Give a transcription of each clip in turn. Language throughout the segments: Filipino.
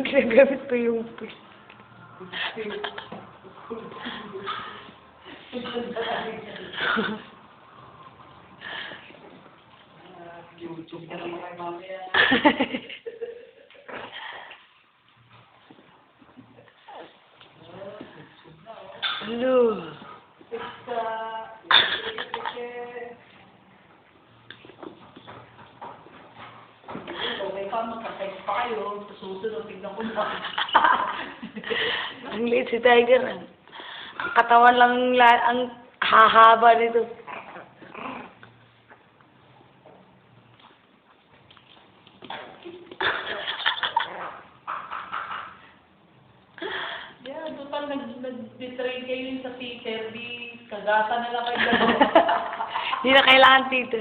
Ginagamit pa yung push. YouTube ka naman kay mamaya. Hello. Okay pa, magka-text pa kayo. Susunod, tignan ko na. Ang liit si Tiger. Ang katawan lang ang hahaba nito. Yeah, total nag-betray kayo sa Peter. Di kagasa na lang kayo. Hindi na kailangan tito.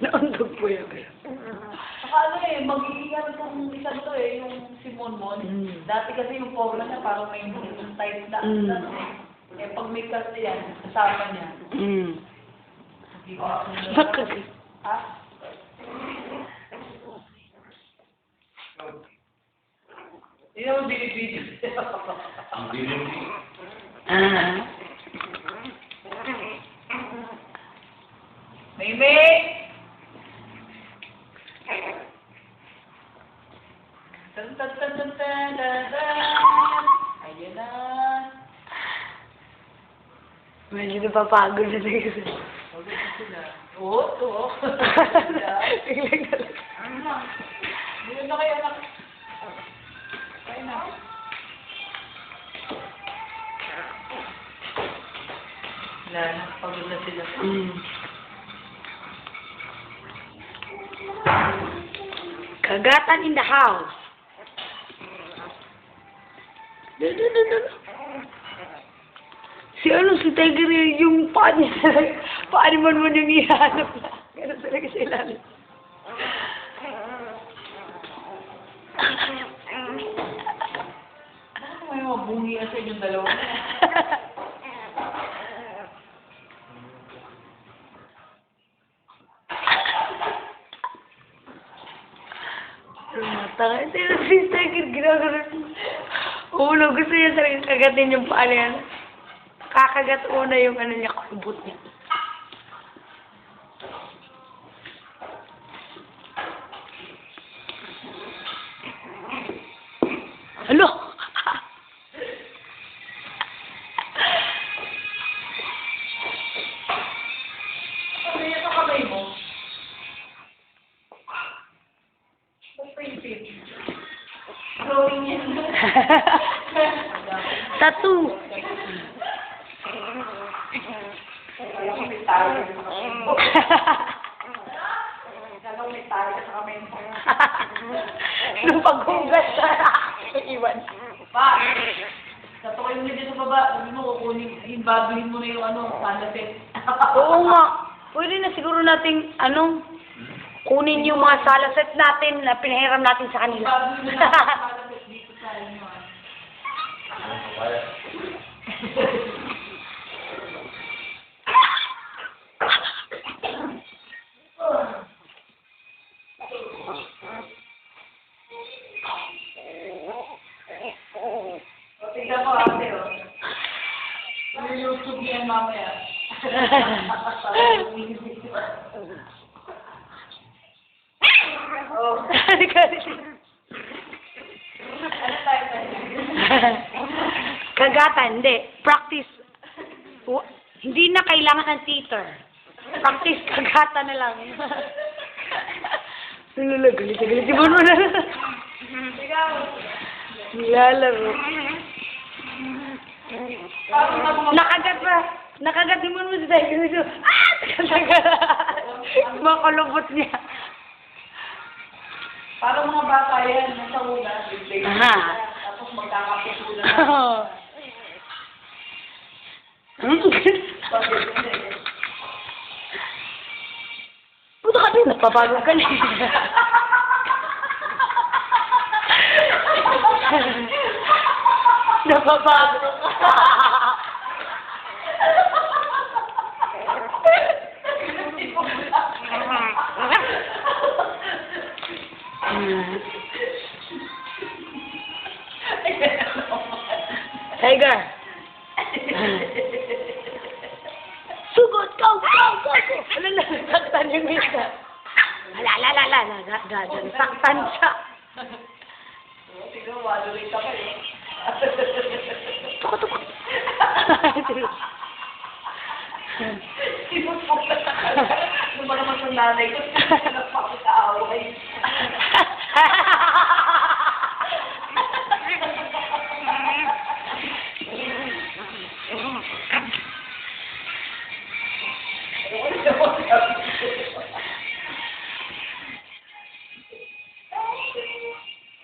Naundog po yun. Saka ano magiging itong isa to yung si Monmon. Dati kasi yung formula niya parang may type na. Pag may cast yan, kasama niya. Bakit? Ha? Hindi naman binibidyo. Ang binibigay. Mimi! Ayan na. Medyo napapagod na tayo. Oo, oo. Tingnan ka lang. Hindi na kayo anak. Kain na. Wala na, pagod na sila. Kagatan in the house. Si Tiger yung paa niya talaga. Paa naman yung ihanap na. Gano'n talaga sa ilalim. May mga bungi sa inyong dalawa. Tanga, si Tiger ginagawa. Ulo, gusto niya talaga kagatin yung paa niya. Kakagat una yung ano niya, kulbot niya. Alo! Ano yan sa kamay mo? Printed. Drawing yan. Tattoo! Alam ko may talo sa kamay mo. Alam ko may talo sa kamay mo. Nung paghugas na iwan. Pa! Natukoy mo na dyan sa baba. Sabi mo, kukunin, baguhin mo na yung salaset. Oo nga. Pwede na siguro nating, kunin yung mga salaset natin na pinahiram natin sa kanila. Baguhin mo na yung salaset dito sa inyo. Tingnan ko ate, YouTube yan mamaya. Oh. Ano tayo? Kagatan, hindi. Practice. Hindi na kailangan ng teeter. Practice kagatan na lang. Galit si Bono na. Ikaw. Nilalaro. Nakagat ni Bono sa tayo. Makalubot niya. Parang mga bata yan, nasa una, big Aha. tapos magkakapitulan na. Oo. Puto ka din, napapagod ka na. Napabago ka. Tiger. Sugod, go. Ano na, saktan yung isa. Saktan siya. Siguro, walulit ako eh. Tuko. Ano ba naman sa nanay ko? Nagpapakaaway.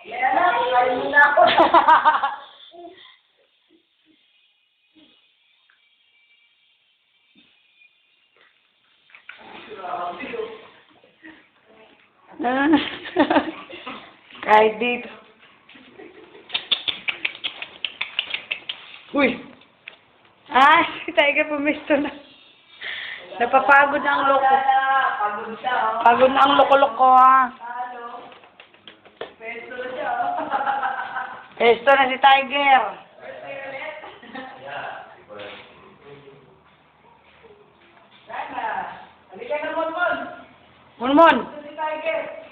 Yan na, kain muna ako. Kahit dito. Uy! Si Tiger pumisto na. Napapagod na ang loko. Pagod siya, oh. Pagod na ang loko-loko, ha. Ano? Pesto na siya, oh. Esto na si Tiger. Yan na. Halika na, Monmon. Monmon. Ito si Tiger.